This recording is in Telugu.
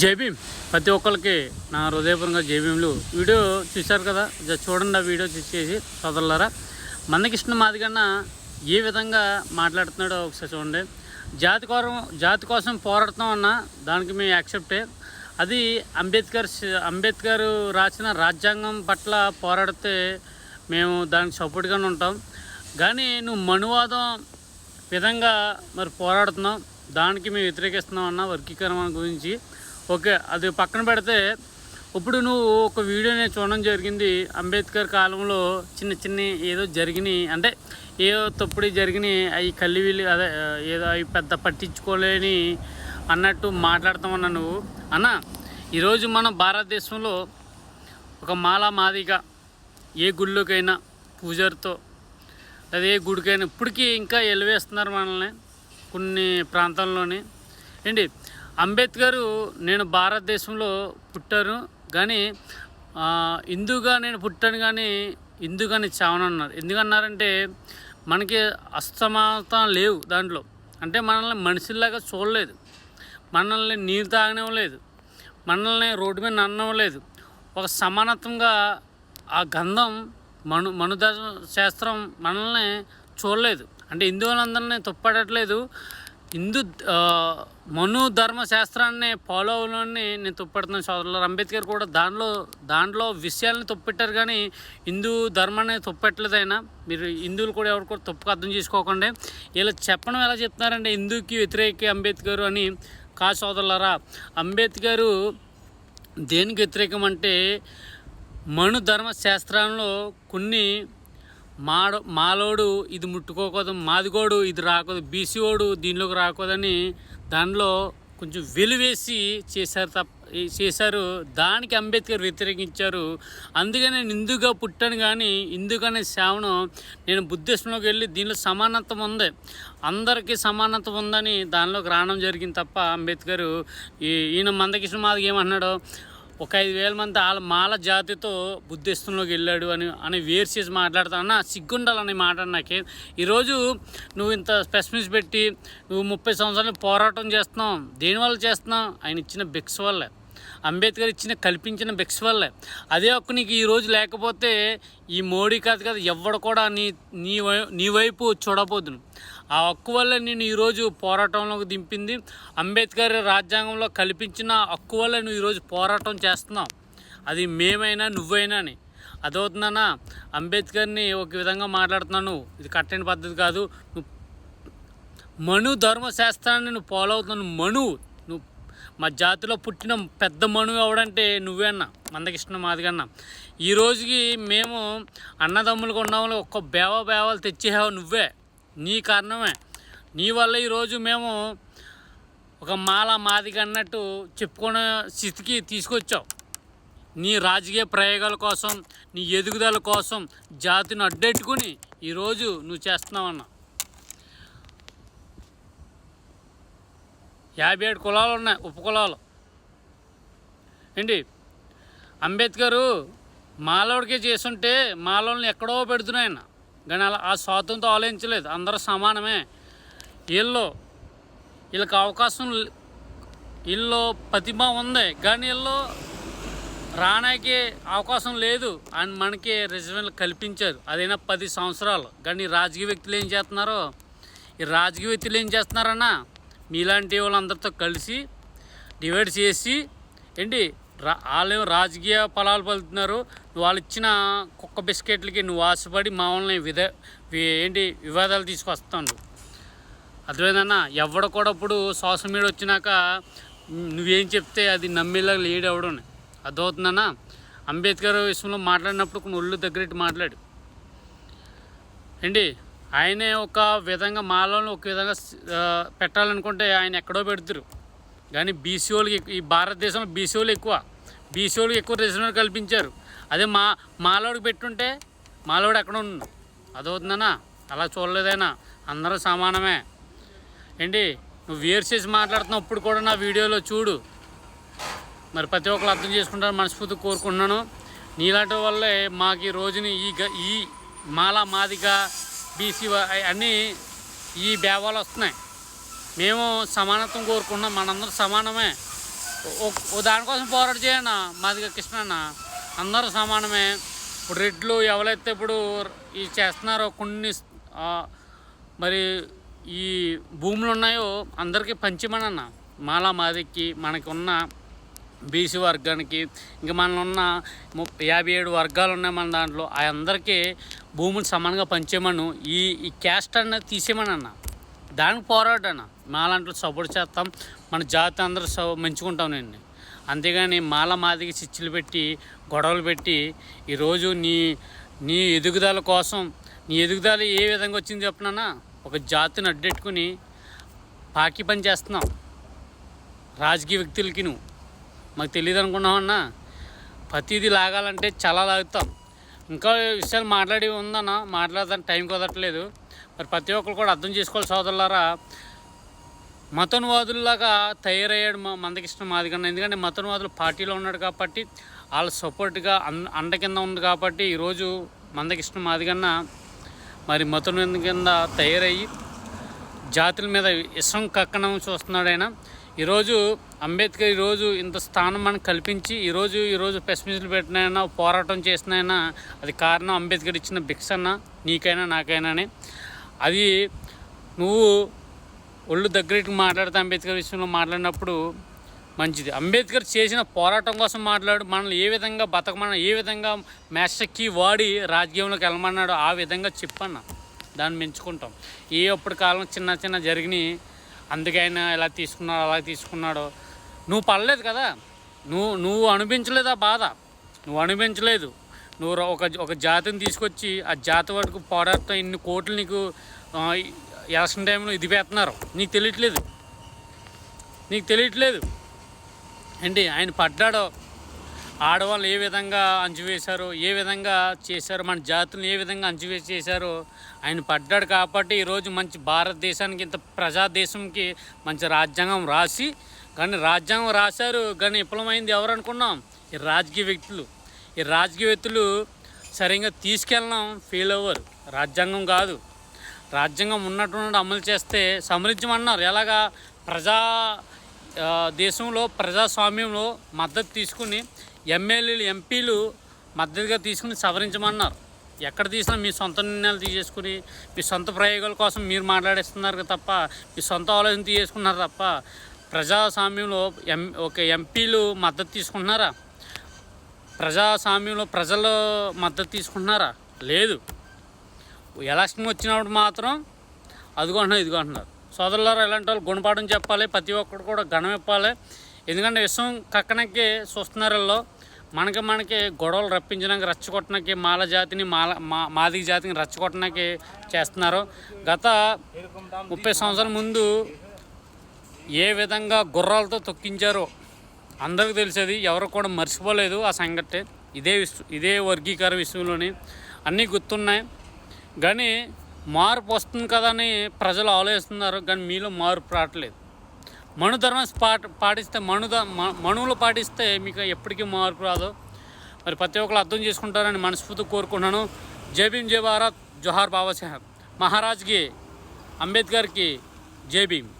జై భీమ్. ప్రతి ఒక్కరికి నా హృదయపూర్వకంగా జై భీములు. వీడియో చూశారు కదా, చూడండి. ఆ వీడియో చూసేసి సోదరులారా, మందకృష్ణ మాదిగన్న ఏ విధంగా మాట్లాడుతున్నాడో ఒకసారి చూడండి. జాతి కోసం పోరాడుతాం అన్న దానికి మేము యాక్సెప్టే. అది అంబేద్కర్ రాసిన రాజ్యాంగం పట్ల పోరాడితే మేము దానికి సపోర్ట్గానే ఉంటాం. కానీ నువ్వు మనువాదం విధంగా మరి పోరాడుతున్నాం, దానికి మేము వ్యతిరేకిస్తున్నాం అన్న వర్గీకరణ గురించి. ఓకే, అది పక్కన పెడితే ఇప్పుడు నువ్వు ఒక వీడియో నేను చూడడం జరిగింది. అంబేద్కర్ కాలంలో చిన్న ఏదో జరిగినాయి, అంటే ఏదో తప్పుడు జరిగినాయి, అవి కల్లివిల్లి అదే ఏదో అవి పెద్ద పట్టించుకోలేని అన్నట్టు మాట్లాడుతామన్నా నువ్వు. అన్న, ఈరోజు మన భారతదేశంలో ఒక మాదిగా ఏ గుళ్ళకైనా పూజారితో అదే గుడికైనా ఇప్పటికీ ఇంకా ఎలివేస్తున్నారు మనల్ని కొన్ని ప్రాంతాల్లోని. ఏంటి, అంబేద్కర్ నేను భారతదేశంలో పుట్టాను కానీ హిందూగా నేను పుట్టాను కానీ హిందూగాని చావనన్నారు. ఎందుకన్నారంటే మనకి అస్తమాతం లేవు దాంట్లో. అంటే మనల్ని మనుషుల్లాగా చూడలేదు, మనల్ని నీరు తాగనివ్వలేదు, మనల్ని రోడ్డు మీద నన్నవ్వలేదు. ఒక సమానత్వంగా ఆ గంధం మనుధర్మ శాస్త్రం మనల్ని చూడలేదు. అంటే హిందువులందరినీ తప్పడట్లేదు, మను ధర్మ శాస్త్రాన్ని ఫాలో అవ్వాలని నేను తప్పడుతున్నాను సోదరులు. అంబేద్కర్ కూడా దాంట్లో విషయాలని తప్పెట్టారు కానీ హిందూ ధర్మాన్ని తప్పెట్టలేదు. అయినా మీరు హిందువులు కూడా ఎవరు కూడా తప్పుగా అర్థం చేసుకోకండి. ఇలా చెప్పడం ఎలా చెప్తున్నారంటే హిందూకి వ్యతిరేక అంబేద్కర్ అని. కాదు సోదరులారా, అంబేద్కర్ దేనికి వ్యతిరేకం అంటే మను ధర్మ శాస్త్రంలో కొన్ని మాలోడు ఇది ముట్టుకోకూడదు, మాదిగోడు ఇది రాకూడదు, బీసీఓడు దీనిలోకి రాకూడదని దానిలో కొంచెం వెలువేసి చేశారు. దానికి అంబేద్కర్ వ్యతిరేకించారు. అందుకే నేను హిందూగా పుట్టాను కానీ హిందూగానే సేవను. నేను బుద్ధిస్టులోకి వెళ్ళి దీనిలో సమానత్వం ఉంది, అందరికీ సమానత్వం ఉందని దానిలోకి రావడం జరిగింది తప్ప అంబేద్కర్ ఈయన మందకృష్ణ మాదిగ ఏమన్నాడు, ఒక 5,000 మంది మాల జాతితో బుద్ధిస్తంలోకి వెళ్ళాడు అని వేరు చేసి మాట్లాడుతానన్నా సిగ్గుండాలని మాట నాకే. ఈరోజు నువ్వు ఇంత స్పెసిఫిక్స్ పెట్టి నువ్వు 30 సంవత్సరాలు పోరాటం చేస్తున్నావు. దేనివల్ల చేస్తున్నావు? ఆయన ఇచ్చిన భిక్ష వల్లే, అంబేద్కర్ కల్పించిన భిక్ష వల్లే. అదే హక్కు నీకు ఈరోజు లేకపోతే ఈ మోడీ కాదు ఎవడు కూడా నీ వైపు చూడబోదును. ఆ హక్కు వల్ల నేను ఈరోజు పోరాటంలోకి దింపింది. అంబేద్కర్ రాజ్యాంగంలో కల్పించిన హక్కు వల్ల నువ్వు ఈరోజు పోరాటం చేస్తున్నావు. అది మేమైనా నువ్వైనా అని అదవుతుందన్నా. అంబేద్కర్ని ఒక విధంగా మాట్లాడుతున్నాను, ఇది కరెక్టైన పద్ధతి కాదు. నువ్వు మను ధర్మ శాస్త్రాన్ని నువ్వు ఫాలో అవుతున్నావు. నువ్వు మా జాతిలో పుట్టిన పెద్ద మనువు ఎవడంటే నువ్వే అన్న, మందకృష్ణ మాదిగన్న. ఈ రోజుకి మేము అన్నదమ్ములు కొన్నాము, ఒక్క బేవాలు తెచ్చేసావు నువ్వే. నీ కారణమే, నీ వల్ల ఈరోజు మేము ఒక మాదిగ అన్నట్టు చెప్పుకునే స్థితికి తీసుకొచ్చావు. నీ రాజకీయ ప్రయోగాల కోసం, నీ ఎదుగుదల కోసం జాతిని అడ్డెట్టుకుని ఈరోజు నువ్వు చేస్తున్నావన్నా. 57 కులాలు ఉన్నాయి, ఉపకులాలు. ఏంటి, అంబేద్కరు మాలోడికే చేస్తుంటే మాలోని ఎక్కడో పెడుతున్నాయన్న, కానీ అలా ఆ స్వాతంత్రం ఆలోచించలేదు. అందరూ సమానమే. వీళ్ళకి అవకాశం, వీళ్ళు ప్రతిభ ఉంది కానీ వీళ్ళు రానాకి అవకాశం లేదు అని మనకి రిజర్వేషన్లు కల్పించారు. అదైనా 10 సంవత్సరాలు. కానీ రాజకీయ వ్యక్తులు ఏం చేస్తున్నారో, ఈ రాజకీయ వ్యక్తులు ఏం చేస్తున్నారన్నా, మీలాంటి వాళ్ళందరితో కలిసి డివైడ్ చేసి ఏంటి వాళ్ళు రాజకీయ ఫలాలు పలుతున్నారు. వాళ్ళు ఇచ్చిన కుక్క బిస్కెట్లకి నువ్వు ఆశపడి మామూలని వివాదాలు తీసుకొస్తాను. అర్థమైందన్నా. ఎవడ కూడా ఇప్పుడు సోషల్ మీడియా వచ్చినాక నువ్వేం చెప్తే అది నమ్మేలా లేడు ఎవడని అర్థమవుతుందన్నా. అంబేద్కర్ విషయంలో మాట్లాడినప్పుడు కొన్ని ఒళ్ళు దగ్గరెట్టి మాట్లాడు. ఆయనే ఒక విధంగా మాలను ఒక విధంగా పెట్టాలనుకుంటే ఆయన ఎక్కడో పెడతారు. కానీ బీసీ వాళ్ళకి, ఈ భారతదేశంలో బీసీ వాళ్ళకి ఎక్కువ రిజర్వేషన్ కల్పించారు. అదే మాలోడికి పెట్టుంటే మాలోడు ఎక్కడ ఉన్నాడు అదవుతుందన్నా. అలా చూడలేదైనా, అందరూ సమానమే. నువ్వు వేరు చేసి మాట్లాడుతున్నావు. ఇప్పుడు కూడా నా వీడియోలో చూడు, మరి ప్రతి ఒక్కరు అర్థం చేసుకుంటారు మనస్ఫూర్తి కోరుకుంటున్నాను. నీలాంటి వల్లే మాకు ఈ రోజుని ఈ మాదిగా బీసీ అన్నీ ఈ బేవాలు వస్తున్నాయి. మేము సమానత్వం కోరుకుంటున్నాం, మనందరం సమానమే. ఓ దానికోసం పోరాటం చేయన్న మాదిగా కృష్ణన్న. అందరూ సమానమే. ఇప్పుడు రెడ్లు ఎవరైతే ఇప్పుడు ఈ చేస్తున్నారో కొన్ని మరి ఈ భూములు ఉన్నాయో అందరికీ పంచిమనన్న. మాలా మాదికి మనకి ఉన్న బీసీ వర్గానికి ఇంకా మనలో ఉన్న 57 వర్గాలు ఉన్నాయి మన దాంట్లో. ఆ అందరికీ భూములు సమానంగా పంచేయమను. ఈ క్యాస్ట్ అనేది తీసేయమనన్న. దానికి పోరాడన్న. మాలాంటి సపోర్ట్ చేస్తాం. మన జాతి అందరూ మంచుకుంటాం నేను. అంతేగాని మాల మాదికి చిచ్చులు పెట్టి గొడవలు పెట్టి ఈరోజు నీ ఎదుగుదల కోసం నీ ఎదుగుదల ఏ విధంగా వచ్చింది చెప్పినా ఒక జాతిని అడ్డెట్టుకుని పాకి పని చేస్తున్నావు రాజకీయ వ్యక్తులకి. నువ్వు మాకు తెలియదు అనుకున్నావన్నా. ప్రతిదీ లాగాలంటే చాలా లాగుతాం. ఇంకా విషయాలు మాట్లాడి ఉందన్న, మాట్లాడడానికి టైం కుదరట్లేదు. మరి ప్రతి ఒక్కరు కూడా అర్థం చేసుకోవాలి సోదరులారా. మతోన్వాదుల్లాగా తయారయ్యాడు మందకృష్ణ మాదిగన్న. ఎందుకంటే మతోన్వాదులు పార్టీలో ఉన్నాడు కాబట్టి వాళ్ళ సపోర్ట్గా అండ కింద ఉంది కాబట్టి ఈరోజు మందకృష్ణ మాదిగన్న మరి మతోన్వాదం కింద తయారయ్యి జాతుల మీద ఇష్టం కక్కడం చూస్తున్నాడు ఆయన. ఈరోజు అంబేద్కర్ ఈరోజు ఇంత స్థానం మనకు కల్పించి ఈరోజు ప్రెస్ మీట్లు పెట్టినైనా పోరాటం చేసినైనా అది కారణం అంబేద్కర్ ఇచ్చిన భిక్షన్న నీకైనా నాకైనానే. అది నువ్వు ఒళ్ళు దగ్గరికి మాట్లాడితే అంబేద్కర్ విషయంలో మాట్లాడినప్పుడు మంచిది. అంబేద్కర్ చేసిన పోరాటం కోసం మాట్లాడు. మనల్ని ఏ విధంగా బతకమన్నా, ఏ విధంగా మేస్టక్కి వాడి రాజకీయంలోకి వెళ్ళమన్నాడో ఆ విధంగా చెప్పన్న. దాన్ని మెచ్చుకుంటాం. అప్పుడు కాలం చిన్న జరిగినాయి. అందుకే ఆయన ఎలా తీసుకున్నాడో అలా తీసుకున్నాడో నువ్వు పడలేదు కదా. నువ్వు అనిపించలేదు ఆ బాధ. నువ్వు అనిపించలేదు. నువ్వు ఒక జాతిని తీసుకొచ్చి ఆ జాతి వరకు పోరాటం ఇన్ని కోట్లు నీకు ఎలక్షన్ టైంలో ఇది పెడుతున్నారు. నీకు తెలియట్లేదు ఏంటి ఆయన పడ్డాడో. ఆడవాళ్ళు ఏ విధంగా అంచువేశారో, ఏ విధంగా చేశారో, మన జాతులను ఏ విధంగా అంచువేసి చేశారో ఆయన పడ్డాడు కాబట్టి ఈరోజు మంచి భారతదేశానికి ఇంత ప్రజాదేశంకి మంచి రాజ్యాంగం రాసి. కానీ రాజ్యాంగం రాశారు కానీ విఫలమైంది ఎవరు అనుకున్నాం? ఈ రాజకీయ వ్యక్తులు సరిగ్గా తీసుకెళ్ళడం ఫెయిల్ అవ్వరు. రాజ్యాంగం కాదు. రాజ్యాంగం ఉన్నట్టు అమలు చేస్తే సవరించమన్నారు. ఎలాగా దేశంలో ప్రజాస్వామ్యంలో మద్దతు తీసుకుని ఎమ్మెల్యేలు ఎంపీలు మద్దతుగా తీసుకుని సవరించమన్నారు. ఎక్కడ తీసినా మీ సొంత నిర్ణయాలు తీసేసుకుని మీ సొంత ప్రయోగాల కోసం మీరు మాట్లాడేస్తున్నారు తప్ప, మీ సొంత ఆలోచన తీసేసుకున్నారు తప్ప ప్రజాస్వామ్యంలో ఒక ఎంపీలు మద్దతు తీసుకుంటున్నారా? ప్రజాస్వామ్యంలో ప్రజలు మద్దతు తీసుకుంటున్నారా? లేదు. ఎలక్షన్ వచ్చినప్పుడు మాత్రం ఇదిగో అంటున్నారు. సోదరులారా, ఇలాంటి వాళ్ళు గుణపాఠం చెప్పాలి. ప్రతి ఒక్కరు కూడా గణం ఇవ్వాలి. ఎందుకంటే విషయం కక్కనకి చూస్తున్నారు. మనకి గొడవలు రప్పించడానికి రెచ్చగొట్టడానికి మాల జాతిని మాదిగ జాతిని రెచ్చగొట్టడానికి చేస్తున్నారు. గత 30 సంవత్సరాల ముందు ఏ విధంగా గుర్రాలతో తొక్కించారో అందరికీ తెలిసేది. ఎవరు కూడా మర్చిపోలేదు ఆ సంగతి. ఇదే వర్గీకరణ విషయంలోని అన్నీ గుర్తున్నాయి. కానీ మార్పు వస్తుంది కదా అని ప్రజలు ఆలోచిస్తున్నారు. కానీ మీలో మార్పు రావట్లేదు. మనుధర్మం పాటిస్తే మనువులు పాటిస్తే మీకు ఎప్పటికీ మార్పు రాదు. మరి ప్రతి ఒక్కరు అర్థం చేసుకుంటారని మనస్ఫూర్తిగా కోరుకుంటున్నాను. జై భీమ్, జై భారత్, జోహార్ బాబాసాహెబ్ మహారాజ్కి, అంబేద్కర్కి జై భీమ్.